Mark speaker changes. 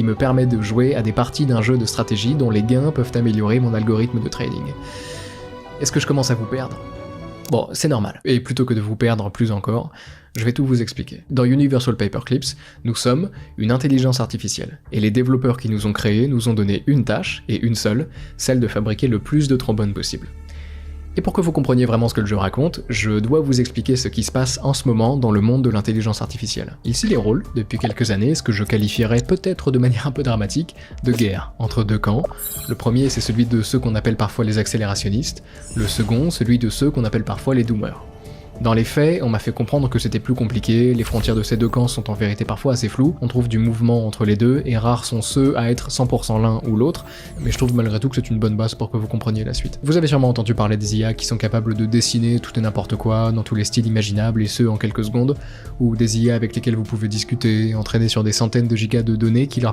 Speaker 1: qui me permet de jouer à des parties d'un jeu de stratégie dont les gains peuvent améliorer mon algorithme de trading. Est-ce que je commence à vous perdre ? Bon, c'est normal. Et plutôt que de vous perdre plus encore, je vais tout vous expliquer. Dans Universal Paperclips, nous sommes une intelligence artificielle. Et les développeurs qui nous ont créés nous ont donné une tâche, et une seule, celle de fabriquer le plus de trombones possible. Et pour que vous compreniez vraiment ce que le jeu raconte, je dois vous expliquer ce qui se passe en ce moment dans le monde de l'intelligence artificielle. Il s'y déroule, depuis quelques années, ce que je qualifierais peut-être de manière un peu dramatique, de guerre entre deux camps. Le premier, c'est celui de ceux qu'on appelle parfois les accélérationnistes, le second, celui de ceux qu'on appelle parfois les doomers. Dans les faits, on m'a fait comprendre que c'était plus compliqué, les frontières de ces deux camps sont en vérité parfois assez floues, on trouve du mouvement entre les deux, et rares sont ceux à être 100% l'un ou l'autre, mais je trouve malgré tout que c'est une bonne base pour que vous compreniez la suite. Vous avez sûrement entendu parler des IA qui sont capables de dessiner tout et n'importe quoi, dans tous les styles imaginables, et ce en quelques secondes, ou des IA avec lesquelles vous pouvez discuter, entraîner sur des centaines de gigas de données qui leur